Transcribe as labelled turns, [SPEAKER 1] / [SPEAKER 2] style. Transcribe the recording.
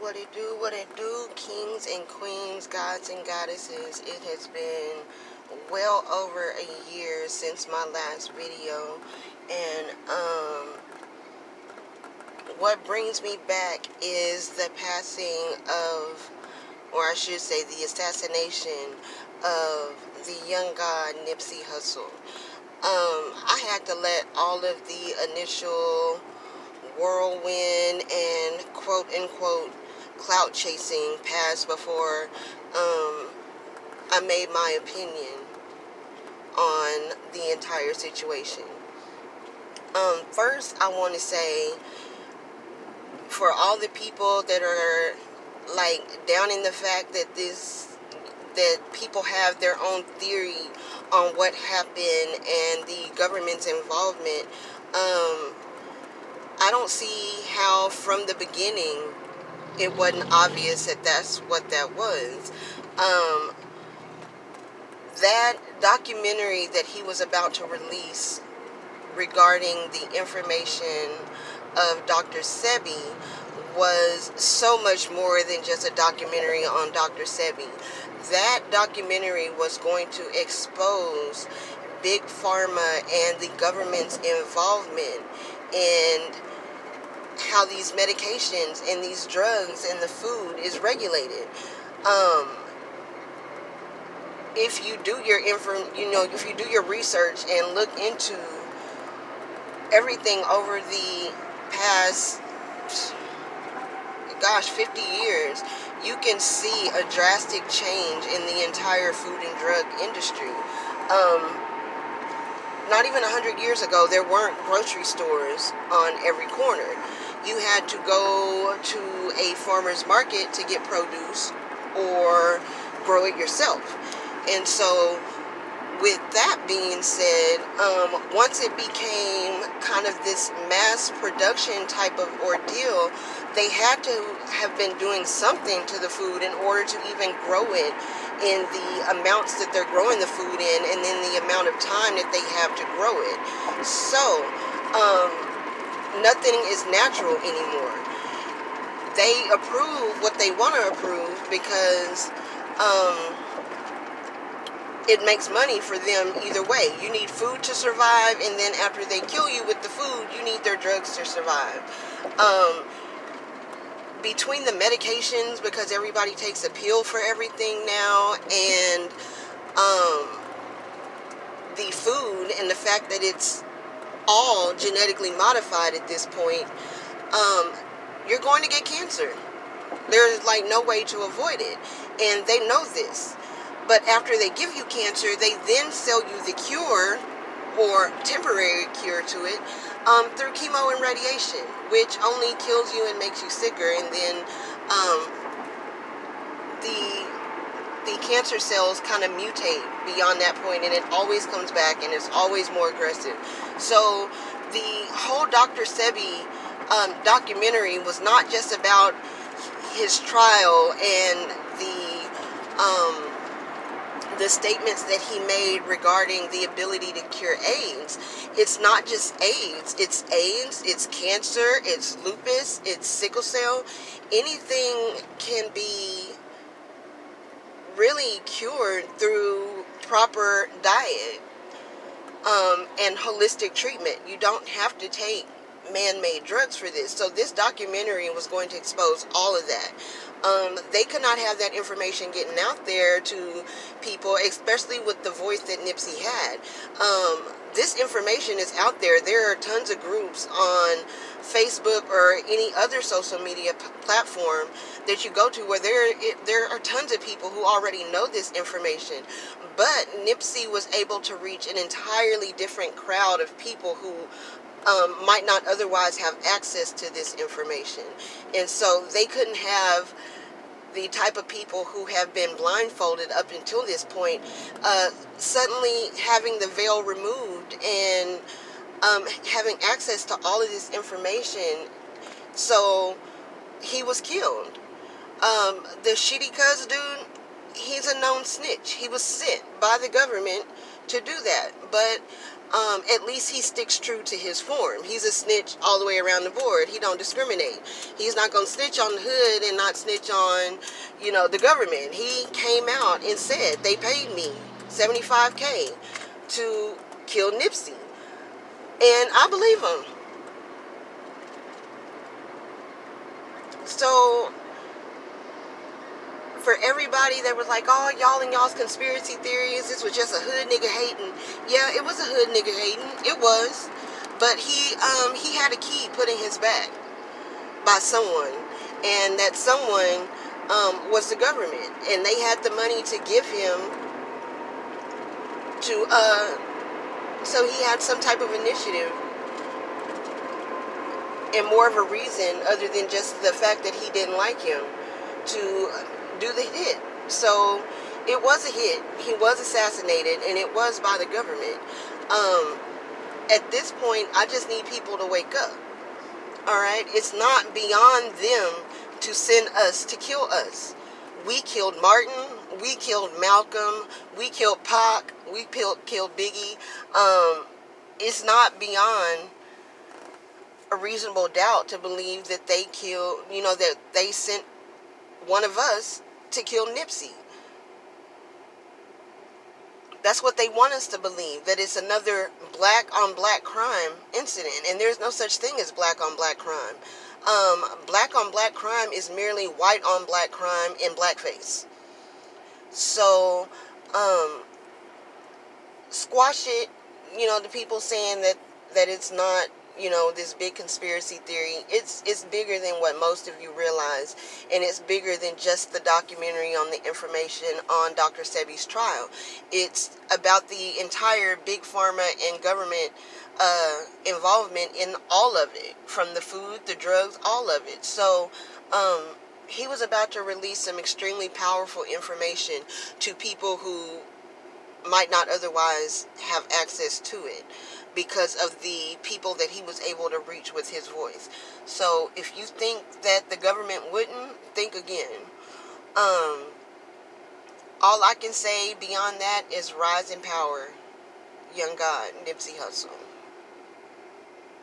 [SPEAKER 1] What it do, kings and queens, gods and goddesses. It has been well over a year since my last video, and what brings me back is the passing of, or I should say the assassination of the young god Nipsey Hussle. I had to let all of the initial whirlwind and quote unquote clout chasing pass before I made my opinion on the entire situation. First, I want to say, for all the people that are like down in the fact that people have their own theory on what happened and the government's involvement, I don't see how from the beginning it wasn't obvious that that's what that was. That documentary that he was about to release regarding the information of Dr. Sebi was so much more than just a documentary on Dr. Sebi. That documentary was going to expose Big Pharma and the government's involvement in how these medications and these drugs and the food is regulated. If you do your if you do your research and look into everything over the past 50 years, you can see a drastic change in the entire food and drug industry. Not even 100 years ago, there weren't grocery stores on every corner. You had to go to a farmer's market to get produce or grow it yourself. And so, with that being said, once it became kind of this mass production type of ordeal, they had to have been doing something to the food in order to even grow it in the amounts that they're growing the food in, and then the amount of time that they have to grow it. So, nothing is natural anymore. They approve what they want to approve because it makes money for them either way. You need food to survive, and then after they kill you with the food, you need their drugs to survive. Between the medications, because everybody takes a pill for everything now, and the food and the fact that it's all genetically modified at this point, you're going to get cancer. There's like no way to avoid it, and they know this. But after they give you cancer, they then sell you the cure or temporary cure to it through chemo and radiation, which only kills you and makes you sicker. And then the cancer cells kind of mutate beyond that point, and it always comes back, and it's always more aggressive. So the whole Dr. Sebi documentary was not just about his trial and the statements that he made regarding the ability to cure AIDS. It's not just AIDS. It's AIDS, it's cancer, it's lupus, it's sickle cell. Anything can be really cured through proper diet and holistic treatment. You don't have to take man-made drugs for this. So this documentary was going to expose all of that. They could not have that information getting out there to people, especially with the voice that Nipsey had. This information is out there. There are tons of groups on Facebook or any other social media platform that you go to where there are tons of people who already know this information. But Nipsey was able to reach an entirely different crowd of people who might not otherwise have access to this information. And so they couldn't have the type of people who have been blindfolded up until this point suddenly having the veil removed and having access to all of this information. So he was killed. The shitty cuz dude, he's a known snitch. He was sent by the government to do that. But at least he sticks true to his form. He's a snitch all the way around the board. He don't discriminate. He's not going to snitch on the hood and not snitch on, the government. He came out and said, they paid me $75K to kill Nipsey. And I believe him. So for everybody that was like, oh, y'all and y'all's conspiracy theories, this was just a hood nigga hating. Yeah, it was a hood nigga hating. It was. But he had a key put in his back by someone. And that someone was the government. And they had the money to give him to, so he had some type of initiative and more of a reason other than just the fact that he didn't like him to do the hit. So it was a hit. He was assassinated, and it was by the government. At this point, I just need people to wake up. All right? It's not beyond them to send us to kill us. We killed Martin. We killed Malcolm. We killed Pac. We killed Biggie. It's not beyond a reasonable doubt to believe that they killed, that they sent one of us to kill Nipsey. That's what they want us to believe, that it's another black on black crime incident. And there's no such thing as black on black crime. Black on black crime is merely white on black crime in blackface. So, squash it. The people saying that it's not, this big conspiracy theory. It's bigger than what most of you realize, and it's bigger than just the documentary on the information on Dr. Sebi's trial. It's about the entire big pharma and government involvement in all of it, from the food, the drugs, all of it. So he was about to release some extremely powerful information to people who might not otherwise have access to it because of the people that he was able to reach with his voice. So if you think that the government wouldn't, think again. All I can say beyond that is rise in power. Young God, Nipsey Hussle.